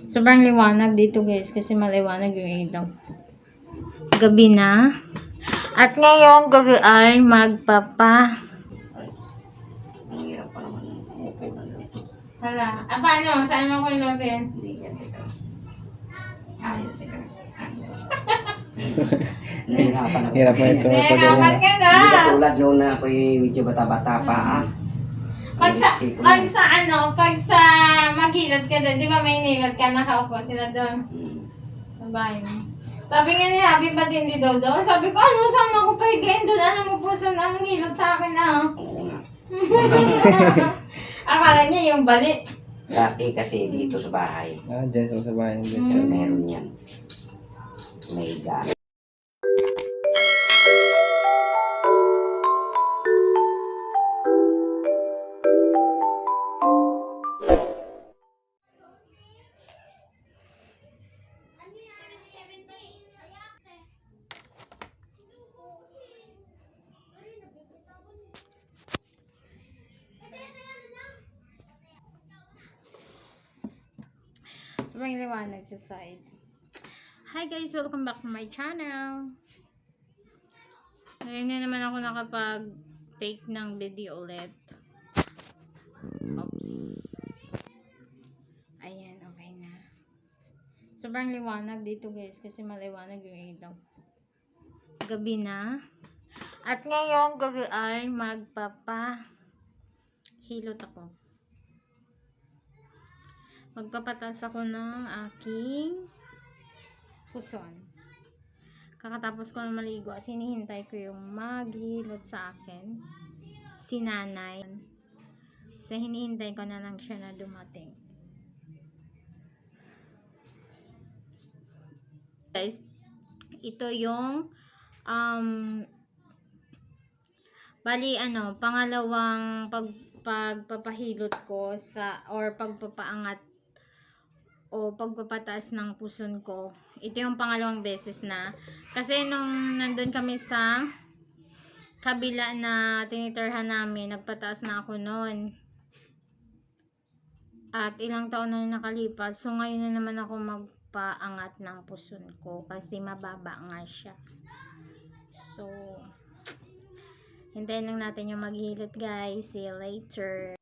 Sobrang liwanag dito guys kasi maliwanag yung ilaw. Gabi na. At ngayong gabi ay Hirap pa naman. Hala. Paano? Saan mo ko ilotin? Hindi yan. Ayos ito. Hirap mo ito. Nahihirapan ka na. Hindi katulad noon na ako'y medyo bata-bata pa. Pag sa maghilot ka doon, di ba may nilot ka, nakaupo sila doon. Sabay mo. Sabi nga ni Abby, ba't hindi daw doon? Sabi ko, ano, saan ako pahigayin doon? Ano mo po, saan ang nilot sa akin Oo nga. Akala niya yung balik. Dati kasi dito sa bahay, Dyan sa bahay. meron yan. May gamit. Sobrang liwanag sa side. Hi guys! Welcome back to my channel. Ngayon na naman ako nakapag-take ng video ulit. Oops. Ayan, okay na. Sobrang liwanag dito guys kasi maliwanag yung ilaw. Gabi na. At ngayong gabi ay hilot ako. Magpapatas ako ng aking puson. Kakatapos ko na maligo at hinihintay ko yung maghilot sa akin. Si nanay. So, hinihintay ko na lang siya na dumating. Guys, ito yung pangalawang pagpapahilot ko or pagpapaangat o pagpapataas ng puson ko. Ito yung pangalawang beses na. Kasi nung nandun kami sa kabila na tinitirhan namin, nagpataas na ako noon. At ilang taon na nakalipas. So ngayon na naman ako magpaangat ng puson ko kasi mababa nga siya. So, hintayin lang natin yung maghilot guys. See you later.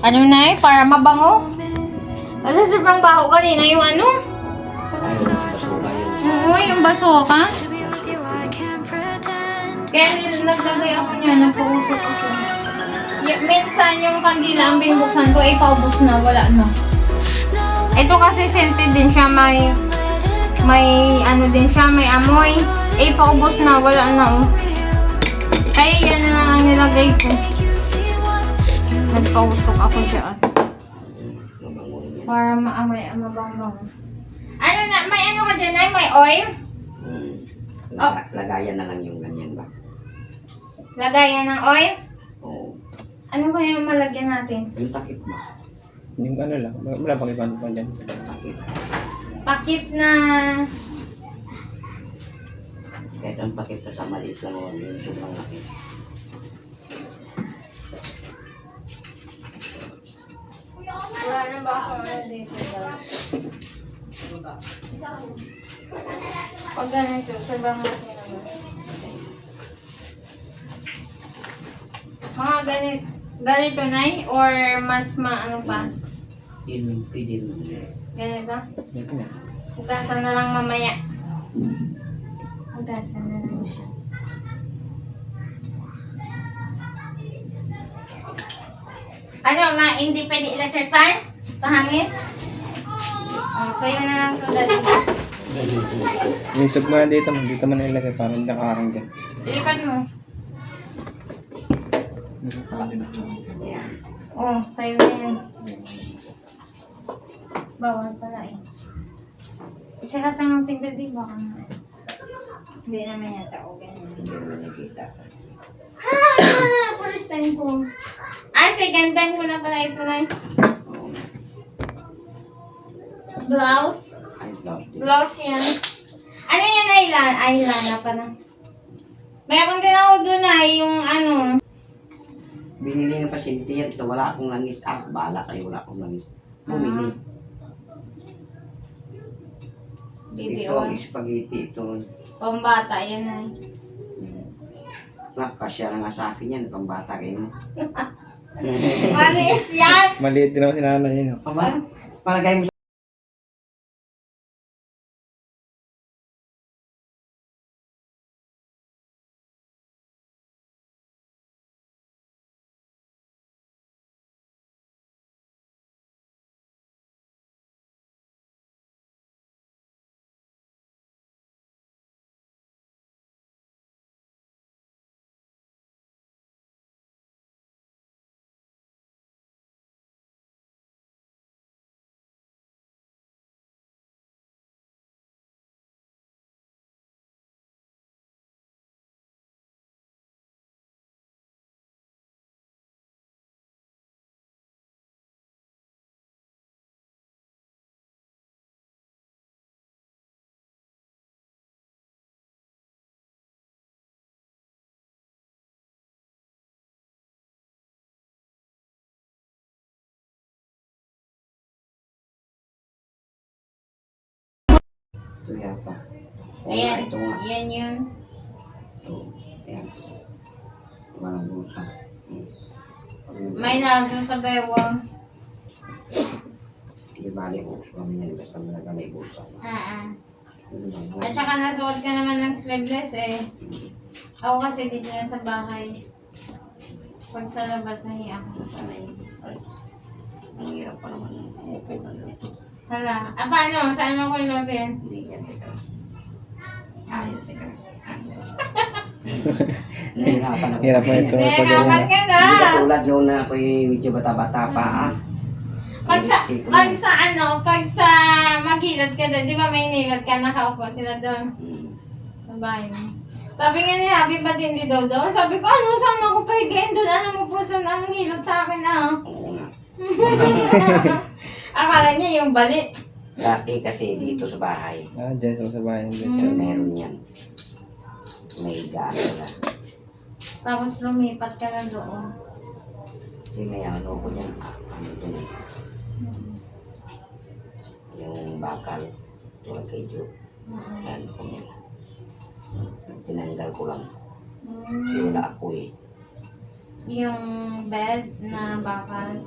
Ano na para mabango? Kasi sobrang baho kanina yung ano? Oo, yung basura. Kaya naglagay ako niya, napausok ako. Minsan yung kandila ang binubuksan ko, paubos na, wala na. Ito kasi scented din siya, may ano din siya, may amoy. Paubos na, wala na. Kaya yan na nilagay ko. Nagpausok ako dyan. Para maamay mabang-bang. Ano na, may ano ka dyan ay? May oil? Lagayan na lang yung ganyan ba? Lagayan ng oil? Oo. Ano ba yung malagyan natin? Yung takip ba? Yung ano lang. Wala pang ibang pa dyan. Takip. Pakit na... Kahit ang takip sa maliit lang o yung sobrang laki. Wala na ba ako ano dito? Pag ganito, sobrang laki naman. Mga ganito na or mas maano pa? Pwede Ganito? Ito na. Hugasan na lang mamaya. Hugasan na lang siya. Ano, hindi pwede electric fan? Sa hangin? Sa'yo na lang to, Daddy. Yung sugma dito mo na ilagay para hindi nakaharang dyan. Ilipat mo. Sa'yo na yan. Bawal pala eh. Isa ka sa mga pinto, di ba? Hindi naman yata o ganyan. Hindi mo nakikita. Ha! First time ko. Second time ko na pala ito na. Blouse. Ay, blouse din. Blouse yan. Ano yan, eyeliner pala. Meron din ako doon yung ano. Binili ng pasyente yan. Ito, wala akong langis. Bahala kayo, wala akong langis. Bumili. Baby Ito, oil. spaghetti ito. Pambata yan ay. Kasya na nga sa akin yan. Pambata kayo. Maliit yan! Maliit din naman si nanay yun. Palagay mo ito yata. Ayan. Ito nga. Yan yun. Ito. Ayan. Walang bulsa. May nasa sa bewang. Hindi bali bulsa kami yan. Basta malaga may bulsa. At saka nasuot ka naman ng sleeveless eh. Ako kasi dito na sa bahay. Pag sa labas, nahiya ako. Ay, ang hirap pa naman. Okay na lang. Hala. Paano? Saan mo ko inutin? Hindi yan. Teka. Ayos, teka. Nahihirapan ako. Hirap mo ito. Nahihirapan ka na! Hindi katulad noon na ako'y medyo bata-bata pa. Pag sa magilad ka doon, di ba may nilad ka, nakaupo sila doon. Sa bahay mo. Sabi nga ni Happy, ba't hindi daw daw? Sabi ko, ano, saan ako pahigain doon? Ano mo po, saan ang nilad sa akin Oo nga. Akala niya yung balik. Dati kasi dito sa bahay, Dyan sa bahay. meron yan. May gano'n na. Tapos lumipat ka na doon. Kasi may ano ko yan. Ano dyan eh. Yung bakal. Tulad kay Joe. Ano ko yan. Tinanggal ko lang. Kasi wala ako eh. Yung bed na bakal.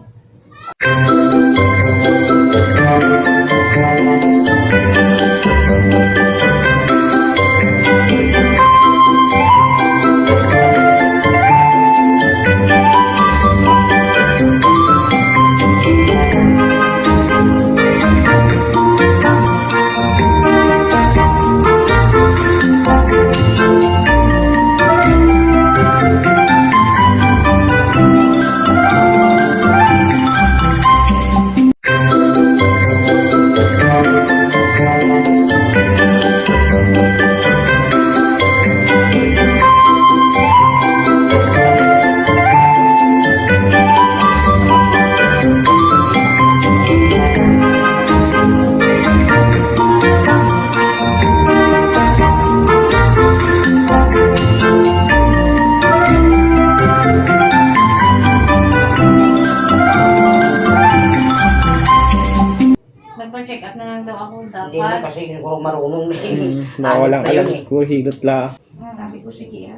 Nagpa-check up na lang daw ako Hindi mo dapat. kasi ko marunong eh. Nakawalang Ayos na alam yun eh. siguro, hilot lang. Sabi ko, sige ha.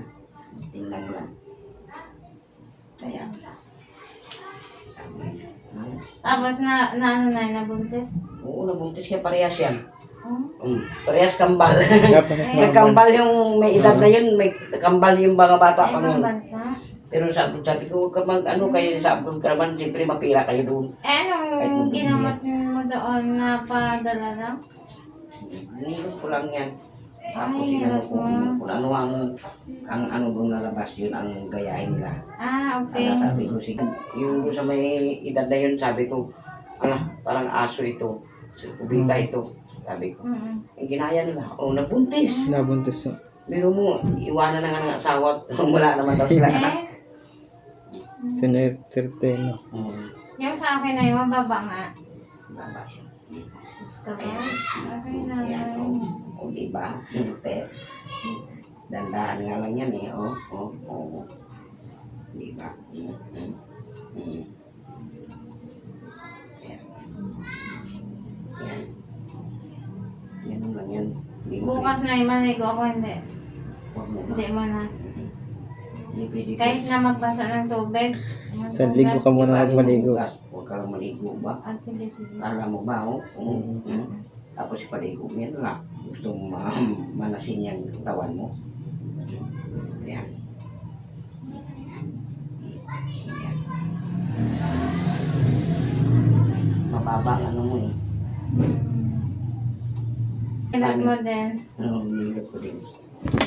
Tingnan mo lang. Kaya. Tapos nabuntis. Oo, nabuntis kaya parehas yan. Oh. Parehas kambal. Dapat mas May kambal yung may edad na yun, may kambal yung mga bata Ay, pang ibang yun. bansa. Pero sabi ko, huwag ka ano kayo sa abroad ka naman, siyempre mapira kayo doon. Eh, anong ginamot mo doon na padala lang? Nilog ko lang yan. Tapos Ay, inano ko, hirap mo. kung ano ang ano doon nalabas yun, ang gayahin nila. Ah, okay. Kaya sabi ko, sige, yung doon sa may edad na yun, sabi ko, parang aso ito, kubita ito. Sabi ko, ang ginaya nila, nabuntis. Nabuntis na. Pero mo, iwanan na nga ng asawa at wala naman daw sila anak. Sinerte, no? Yung sa akin na yung baba nga. Baba siya. Gusto ko. Okay na. Ayan, diba? Dandahan nga lang yan eh, Diba? Ayan. Ayan. Ganun lang yan. Hindi mo Bukas na yung maligo ako, hindi. Huwag mo na. Hindi mo na. Hindi pwede ka. Kahit na magbasa ng tubig. Sa ligo ka muna maligo. Huwag ka lang maligo ba? Ah, sige, sige. Alam mo ba, Tapos paligo mo yan lang. Gusto mo manasin yung tawan mo. Ayan. Ayan. Mababa ang ano mo eh. Sinag mo din. Nilip ko din.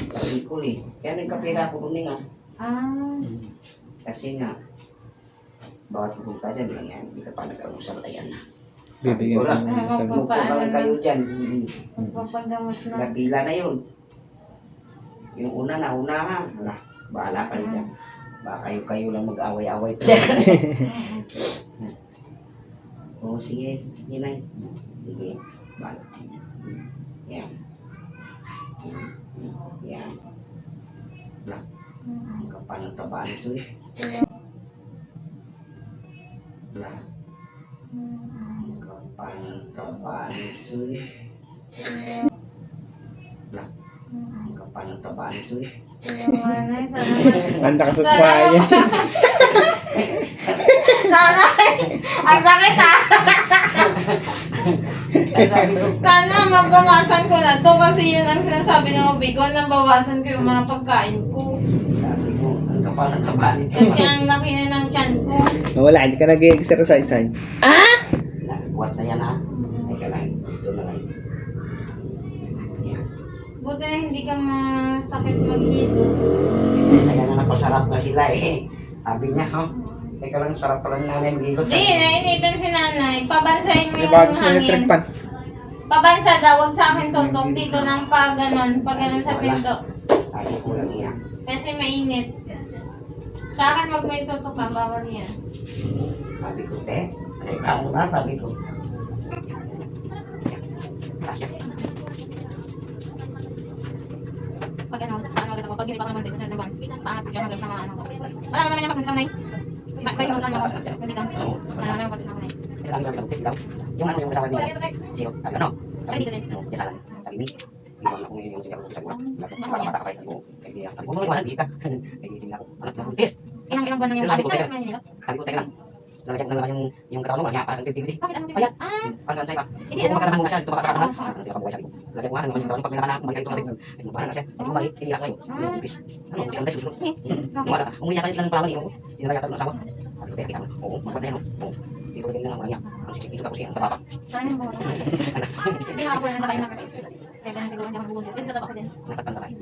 Kasi ko eh. Kaya nagkapira ko doon nga. Ah, Kasi nga, bawat pupunta dyan lang yan. Hindi ka pa nag-ausal. Ayan na. Bibigyan ka Ah, ng sagot. Kung lang kayo dyan. magpapagamot na. Nagpila na yun. Yung una na, Wala, bahala kayo dyan. Baka kayo lang mag-away-away pa dyan. Oo, sige. Hinay. Sige. Bahala. Yan. Yan. Wala. Ang kapal ng tabaan ito eh. Wala. Ang kapal ng tabaan ito eh. Wala. Ang kapal ng tabaan ito eh. Yung ano, sana man. Ang lakas at paya. Sana! Ang sakit ha! Sabi ko, Sana mabawasan ko na to kasi yun ang sinasabi ng ubig ko, nabawasan ko yung mga pagkain ko. ang kapal ng tabaan ito. Kasi ang laki na ng tiyan ko. Wala, hindi ka nag-exercise, ay. Buat na yan ha. Teka lang. Ito na lang. Yan. Buti na hindi ka masakit maghilo. Kaya na napasarap na sila eh. Sabi niya, teka lang, sarap pala ng nanay mag-hilot. Di, nainitan si nanay. Pabansahin mo yung Bago sa electric hangin. pan. Pabansa daw, huwag sa akin tutok. Dito ng pag ganon sa pinto. Sabi ko lang yan. Kasi mainit. Sa akin wag may tutok ka, bawal yan. Sabi ko, ikaw mo na, sabi ko. Pag paano ulit ako, pag hindi pa ako naman sa nagwan, paangat ko siya hanggang sa mga ano. Wala naman niya pag-unsa nanay. Balik mo saan ako, hindi ka. Wala naman pag-unsa nanay. Yung ano yung kasama niya? Sino? Sabi ano? Ay, dito din. Yung salan. Sabi ni, iwan ako yung sigaw ko sa gula. Para mata ka pa ito. Kaya sabi ko, iwanan, bihita. Kaya hindi ako, anak na buntis. Ilang buwan lang yung sabi ko sa mga nila. Sabi ko, teka lang. Nalagyan yung katawan mo, kaya parang tibig-tibig. Bakit anong Ayan. tipi? Ah, Parang sa'yo pa. Hindi, Kung ano? makaraman muna siya, ito makaraman. Hindi ka buhay sa ito. Lagyan ko nga, yung katawan pag nilakanak, bumalik ito natin. Ito parang na siya. Ito bumalik, tiniyak kayo. Yung tipis. Ano, ang dahil susunod. Umuya kayo sila ng pawal, yung inalagyan ng asawa. Sabi ko, teka, kita mo. Oo, masarap na yan. Oo. Dito rin lang ang mga niya. Ang sisip tapos yan, tababa. saan yung buwan? Hindi nakakapunan ng tabayin na kasi. Kaya ganun siguro hindi ako magbubuntis. Kasi sa taba ko din. Nakatpan na tayo.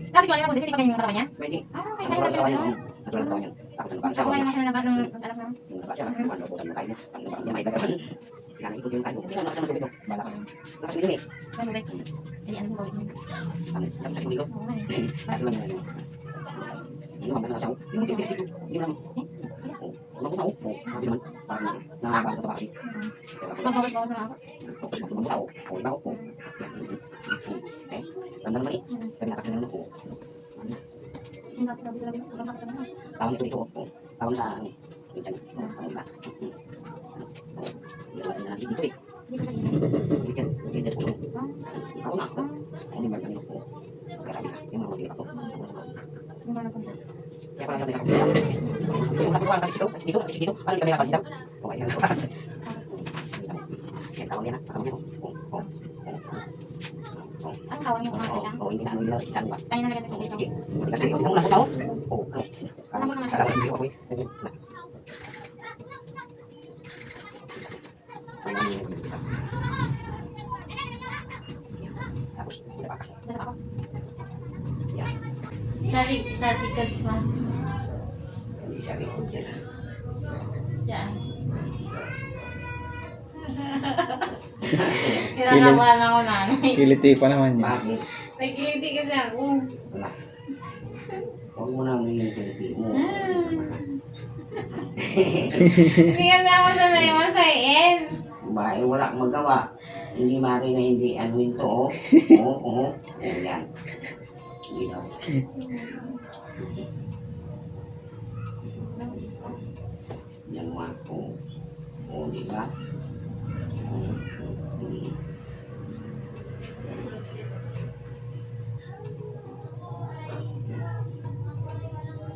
Sabi ko, alin na buntis, hindi pa ganyan yung katawan niya? Pwede. Ah, okay. Natural Kaya na tawa na niya. Natural na tawa niya. Tapos ano ba? Ako ngayon naman na nung anak na. Yung nabasa, ano po sa kain mo. Ang nabasa niya may dagan. Kailangan ikot yung kain mo. Hindi nga nakasama sa dito. Bala ka. Nakasama dito eh. Ano ulit? Hindi, ano yung bawit mo? Ano sa dito? Oo nga eh. Kasi lang yan. Yung mga nasa yung dito dito. Yung lang. Ano ko na oh. Sabi naman parang nakabang sa tawa kasi. Magbawas-bawas na ako. Tao. O iba ko. Eh, tanda naman eh. Sabi nakasama naman ko. Yung bakit grabe, bakit naman? Tawon ito dito. Tawon sa ano. Yung dyan. Tawon ba? Dito na dito eh. Hindi ko sabihin. Dito yan. Dito sa puso. Ah, Ikaw na. Ano yung bagay ko? Grabe na. Yung mga mag-iba ko. yung mga napuntas. Kaya pala sabi ko. Yung kapuan kasi dito. Kasi dito. Ano yung kamera kasi dito? Okay. Yan tawon yan. Tawon yan. Ang tawag yung umaga siya. Hindi na ano nila. Kita ba? Tayo na nila sa dito. Kasi ikaw na tao. Oh, Kala mo hindi ako eh. Tapos, wala pa. Yan. Sa likod pa. Hindi siya likod yan. Diyan. Kinakabahan ako nanay. Kiliti pa naman yan. Bakit? Nagkiliti kasi ako. Wala. Huwag mo na yung kiliti mo. Hindi kasi ako sanay masayin. Bahay, wala kang magawa. Hindi mari na hindi ano ito, oh. Oo. Yan. Hindi daw. Yan mga po. Oo, di ba?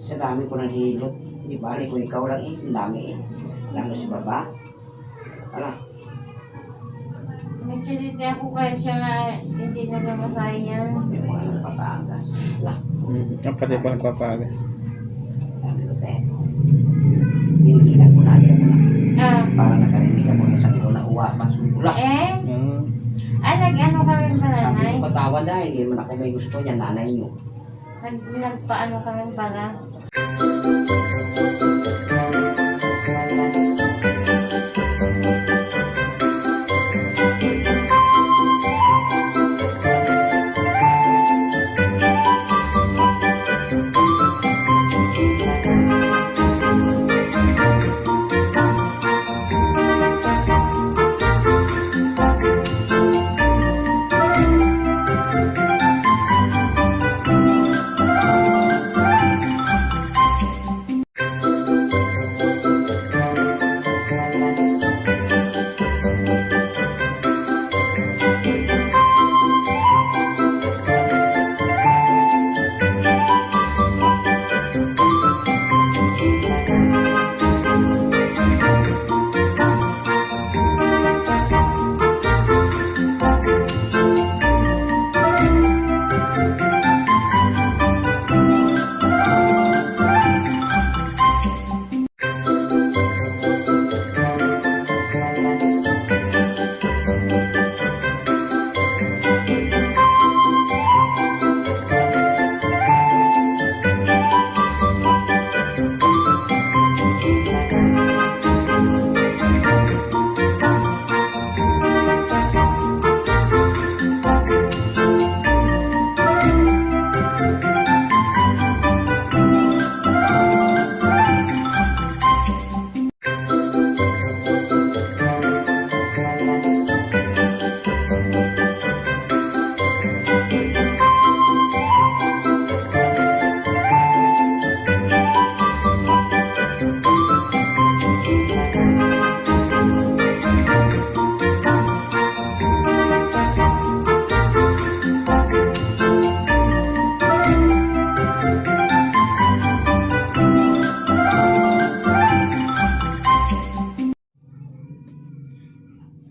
Sa dami ko ng hilot. Di ba? Kung ikaw lang eh. Ang dami eh. Lalo si baba. Wala. Nagkiliti ako kaya siya nga hindi nagamasayan. Yung mga nagpapaangas. Wala. Ang pati pa nagpapagas. Sabi ko, te. Hinihilan ko na. Ayaw ko na. Ah. Para nakarinig ako na sabi ko na uwa. Wala. Ay, nag-ano kami pala, Sabi Nay? ko patawa dahil hindi naman ako may gusto niya, nanay niyo. Nagpaano kami pala?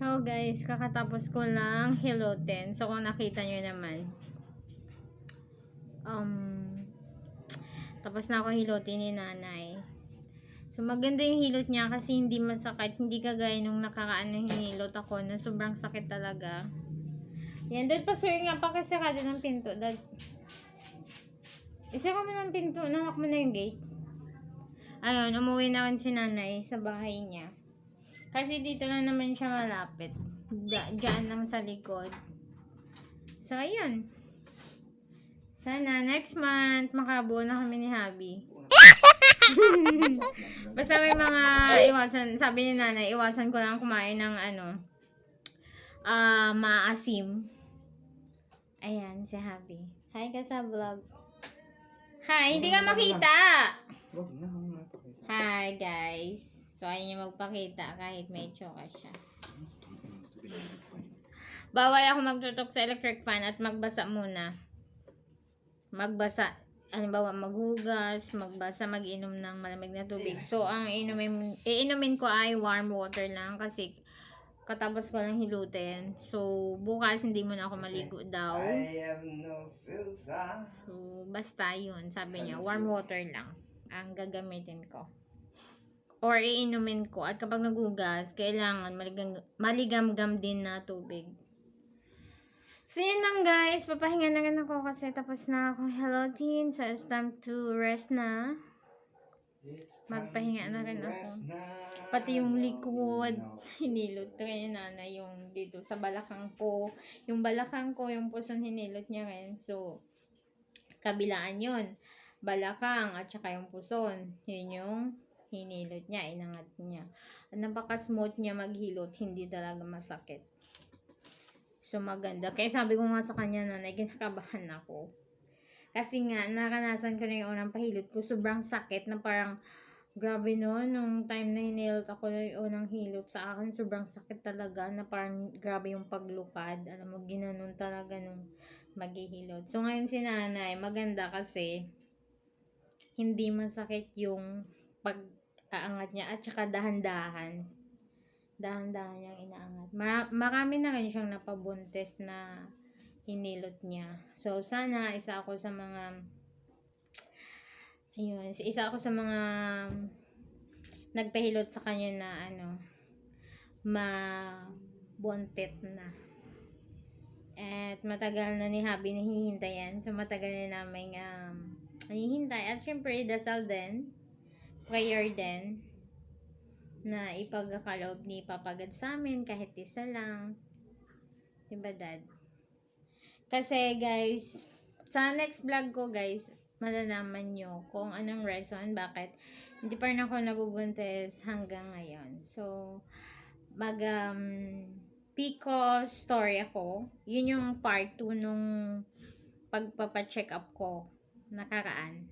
So guys, kakatapos ko lang hilutin. So kung nakita nyo naman, tapos na ako hilutin ni nanay. So maganda yung hilot niya kasi hindi masakit. Hindi kagaya nung nakakaano hinilot ako na sobrang sakit talaga. Yan, dad, pasuyo nga pa kasi ka din ng pinto. Dad, isa ka mo ng pinto, nanak mo na yung gate. Ayun, umuwi na si nanay sa bahay niya. Kasi dito na naman siya malapit. Diyan lang sa likod. So, ayun. Sana next month makabuo na kami ni Habi. Basta may mga iwasan, sabi ni nanay, iwasan ko lang kumain ng maasim. Ayan, si Habi. Hi ka sa vlog. Hi, hindi ka makita. Hi guys. So, ayaw niya magpakita kahit may choka siya. Bawal ako magtutok sa electric fan at magbasa muna. Magbasa. Halimbawa, maghugas, magbasa, mag-inom ng malamig na tubig. So, ang iinumin ko ay warm water lang kasi katapos ko lang hilutin. So, bukas hindi mo na ako maligo daw. So, basta yun. Sabi niya, warm water lang. ang gagamitin ko. Or iinumin ko. At kapag nagugas, kailangan maligam-gam din na tubig. So, yun lang guys. Papahinga na rin ako kasi tapos na ako. Hello, teen. So, it's time to rest na. Magpahinga na rin ako. Pati yung likod. Hinilot ko yung nanay yung dito sa balakang ko. Yung balakang ko, yung puson hinilot niya rin. So, kabilaan yun. Balakang at saka yung puson. Yun yung hinilot niya, inangat niya. At napaka-smooth niya maghilot, hindi talaga masakit. So, maganda. Kaya sabi ko nga sa kanya na kinakabahan ako. Kasi nga, naranasan ko na yung unang pahilot ko. Sobrang sakit na parang, grabe no, nung time na hinilot ako yung unang hilot sa akin, sobrang sakit talaga na parang grabe yung paglukad. Alam mo, ginanon talaga nung maghihilot. So, ngayon si nanay, maganda kasi, hindi masakit yung pag-aangat niya at saka dahan-dahan. Dahan-dahan niyang inaangat. Marami na rin siyang napabuntes na hinilot niya. So, sana isa ako sa mga nagpahilot sa kanya na mabuntit na. At matagal na ni Habi na hinihintayan. So, matagal na namin hinihintay. At syempre, dasal din. Prayer din. Na ipagkakaloob ni Papagad sa amin kahit isa lang. Diba, Dad? Kasi, guys, sa next vlog ko, guys, malalaman nyo kung anong reason bakit hindi pa rin ako nabubuntis hanggang ngayon. So, PCOS story ako. Yun yung part 2 nung pagpapacheck up ko nakaraan.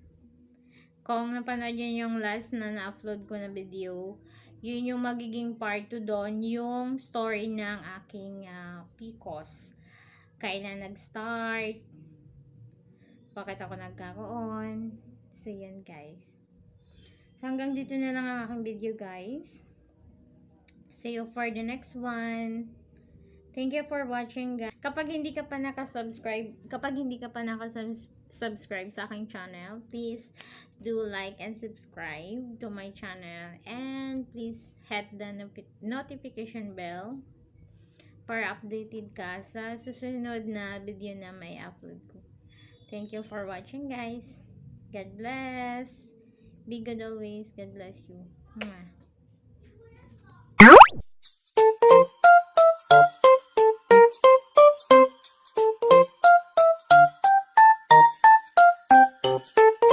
Kung napanood yun yung last na na-upload ko na video, yun yung magiging part 2 doon, yung story ng aking PCOS. Kailan nag-start, bakit ako nagkaroon. So, yan guys. So, hanggang dito na lang ang aking video guys. See you for the next one. Thank you for watching guys. Kapag hindi ka pa nakasubscribe sa aking channel, please do like and subscribe to my channel. And please hit the notification bell para updated ka sa susunod na video na may upload ko. Thank you for watching guys. God bless. Be good always. God bless you. Mwah.